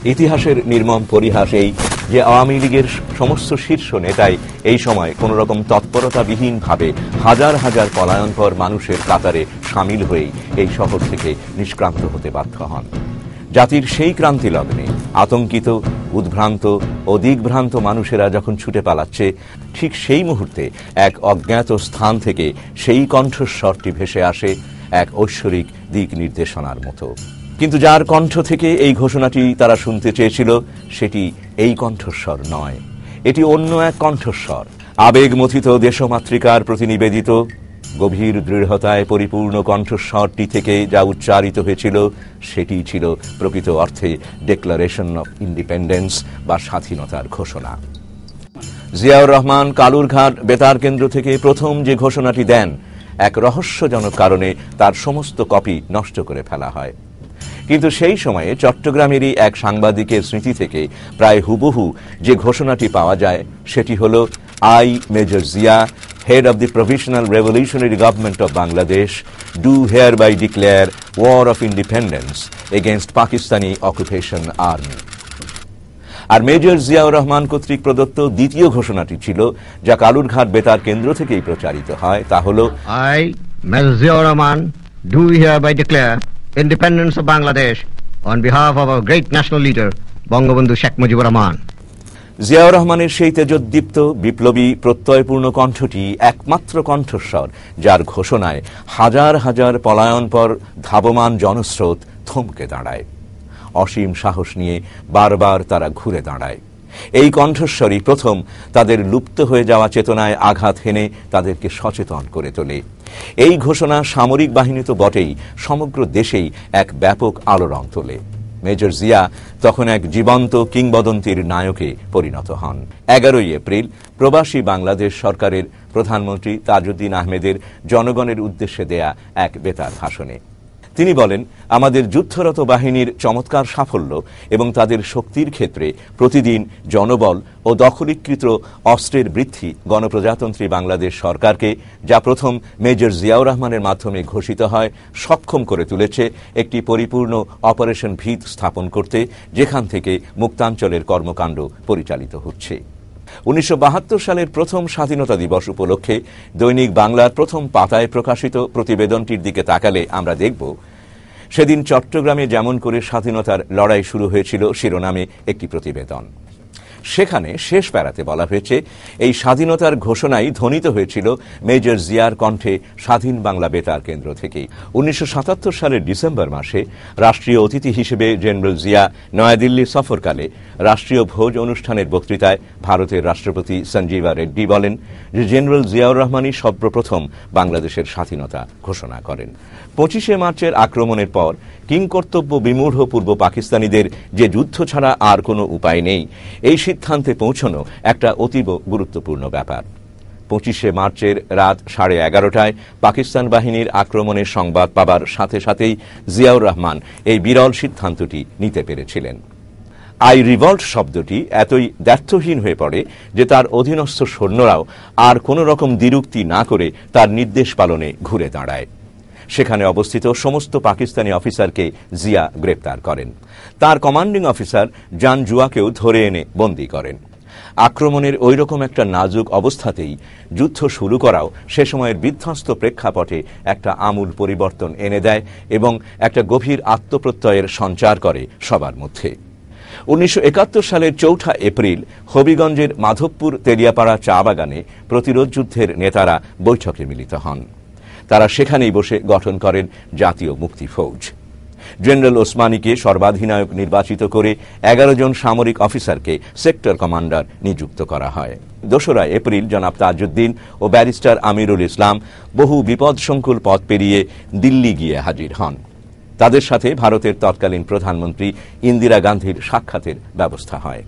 ইতিহাসের নির্মম পরিহাস এই যে আওয়ামী লীগের সমস্ত শীর্ষ নেতাই এই সময় কোন রকম তৎপরতাবিহীনভাবে হাজার হাজার পলায়নপর মানুষের কাতারে সামিল হয়েই এই শহর থেকে নিষ্ক্রান্ত হতে বাধ্য হন। জাতির সেই ক্রান্তি লগ্নে আতঙ্কিত, উদ্ভ্রান্ত ও দিগ্ভ্রান্ত মানুষেরা যখন ছুটে পালাচ্ছে, ঠিক সেই মুহূর্তে এক অজ্ঞাত স্থান থেকে সেই কণ্ঠস্বরটি ভেসে আসে এক ঐশ্বরিক দিক নির্দেশনার মতো। কিন্তু যার কণ্ঠ থেকে এই ঘোষণাটি তারা শুনতে চেয়েছিল, সেটি এই কণ্ঠস্বর নয়, এটি অন্য এক কণ্ঠস্বর। আবেগমথিত দেশমাতৃকার প্রতি নিবেদিত গভীর দৃঢ়তায় পরিপূর্ণ কণ্ঠস্বরটি থেকে যা উচ্চারিত হয়েছিল, সেটি ছিল প্রকৃত অর্থে ডিক্লারেশন অফ ইন্ডিপেন্ডেন্স বা স্বাধীনতার ঘোষণা। জিয়াউর রহমান কালুরঘাট বেতার কেন্দ্র থেকে প্রথম যে ঘোষণাটি দেন, এক রহস্যজনক কারণে তার সমস্ত কপি নষ্ট করে ফেলা হয়। কিন্তু সেই সময়ে চট্টগ্রামেরই এক সাংবাদিকের স্মৃতি থেকে প্রায় হুবহু যে ঘোষণাটি পাওয়া যায়, সেটি হল, I major Zia, head of the Provisional Revolutionary Government of Bangladesh, do hereby declare war of independence against Pakistani occupation army. R major Ziaur Rahman কর্তৃক প্রদত্ত দ্বিতীয় ঘোষণাটি ছিল, যা কালুরঘাট বেতার কেন্দ্র থেকেই প্রচারিত হয়, তা হল, I, Major Ziaur Rahman, do hereby declare independence of Bangladesh on behalf of our great national leader, Bangabandhu Sheikh Mujibur Rahman. Ziaur রহমানের সেই তেজোদ্দীপ্ত বিপ্লবী প্রত্যয়পূর্ণ কণ্ঠটি একমাত্র কণ্ঠস্বর, যার ঘোষণায় হাজার হাজার পলায়নপর ধাবমান জনস্রোত থমকে দাঁড়ায়। অসীম সাহস নিয়ে বারবার তারা ঘুরে দাঁড়ায়। এই কণ্ঠস্বরই প্রথম তাদের লুপ্ত হয়ে যাওয়া চেতনায় আঘাত হেনে তাদেরকে সচেতন করে তোলে। এই ঘোষণা সামরিক বাহিনী তো বটেই, সমগ্র দেশেই এক ব্যাপক আলোড়ন তোলে। মেজর জিয়া তখন এক জীবন্ত কিংবদন্তির নায়কে পরিণত হন। 11 এপ্রিল প্রবাসী বাংলাদেশ সরকারের প্রধানমন্ত্রী তাজউদ্দিন আহমেদের জনগণের উদ্দেশ্যে দেয়া এক বেতার ভাষণে তিনি বলেন, আমাদের যুদ্ধরত বাহিনীর চমৎকার সাফল্য এবং তাদের শক্তির ক্ষেত্রে প্রতিদিন জনবল ও দখলীকৃত অস্ত্রের বৃদ্ধি গণপ্রজাতন্ত্রী বাংলাদেশ সরকারকে, যা প্রথম মেজর জিয়াউর রহমানের মাধ্যমে ঘোষিত হয়, সক্ষম করে তুলেছে একটি পরিপূর্ণ অপারেশন ভিত স্থাপন করতে, যেখান থেকে মুক্তাঞ্চলের কর্মকাণ্ড পরিচালিত হচ্ছে। 1972 সালের প্রথম স্বাধীনতা দিবস উপলক্ষে দৈনিক বাংলার প্রথম পাতায় প্রকাশিত প্রতিবেদনটির দিকে তাকালে আমরা দেখব, সেদিন চট্টগ্রামে যেমন করে স্বাধীনতার লড়াই শুরু হয়েছিল শিরোনামে একটি প্রতিবেদন। সেখানে শেষ প্যারাতে বলা হয়েছে, এই স্বাধীনতার ঘোষণাই ধ্বনিত হয়েছিল মেজর জিয়ার কণ্ঠে স্বাধীন বাংলা বেতার কেন্দ্র থেকেই। 1977 সালের ডিসেম্বর মাসে রাষ্ট্রীয় অতিথি হিসেবে জেনারেল জিয়া নয়াদিল্লি সফরকালে রাষ্ট্রীয় ভোজ অনুষ্ঠানের বক্তৃতায় ভারতের রাষ্ট্রপতি সঞ্জীবা রেড্ডি বলেন যে জেনারেল জিয়াউর রহমানই সর্বপ্রথম বাংলাদেশের স্বাধীনতা ঘোষণা করেন। 25শে মার্চের আক্রমণের পর কিংকর্তব্য বিমূঢ় পূর্ব পাকিস্তানিদের যে যুদ্ধ ছাড়া আর কোনো উপায় নেই, এই সিদ্ধান্তে পৌঁছানো একটা অতীব গুরুত্বপূর্ণ ব্যাপার। 25শে মার্চের রাত 11:30টায় পাকিস্তান বাহিনীর আক্রমণের সংবাদ পাবার সাথে সাথেই জিয়াউর রহমান এই বিরল সিদ্ধান্তটি নিতে পেরেছিলেন। আই রিভল্ট শব্দটি এতই দ্ব্যর্থহীন হয়ে পড়ে যে তার অধীনস্থ সৈন্যরাও আর কোনো রকম দ্বিরুক্তি না করে তার নির্দেশ পালনে ঘুরে দাঁড়ায়। সেখানে অবস্থিত সমস্ত পাকিস্তানি অফিসারকে জিয়া গ্রেপ্তার করেন। তার কমান্ডিং অফিসার জান জুয়াকেও ধরে এনে বন্দী করেন। আক্রমণের ওই রকম একটা নাজুক অবস্থাতেই যুদ্ধ শুরু করাও সে সময়ের বিধ্বস্ত প্রেক্ষাপটে একটা আমূল পরিবর্তন এনে দেয় এবং একটা গভীর আত্মপ্রত্যয়ের সঞ্চার করে সবার মধ্যে। 1971 সালের 4 এপ্রিল হবিগঞ্জের মাধবপুর তেলিয়াপাড়া চা বাগানে প্রতিরোধ যুদ্ধের নেতারা বৈঠকে মিলিত হন। তারা সেখানেই বসে গঠন করেন জাতীয় মুক্তি ফৌজ। জেনারেল ওসমানীকে সর্বাধিনায়ক নির্বাচিত করে 11 জন সামরিক অফিসারকে সেক্টর কমান্ডার নিযুক্ত করা হয়। 2 এপ্রিল জনাব তাজউদ্দিন ও ব্যারিস্টার আমিরুল ইসলাম বহু বিপদসংকুল পথ পেরিয়ে দিল্লি গিয়ে হাজির হন। তাদের সাথে ভারতের তৎকালীন প্রধানমন্ত্রী ইন্দিরা গান্ধীর সাক্ষাতের ব্যবস্থা হয়।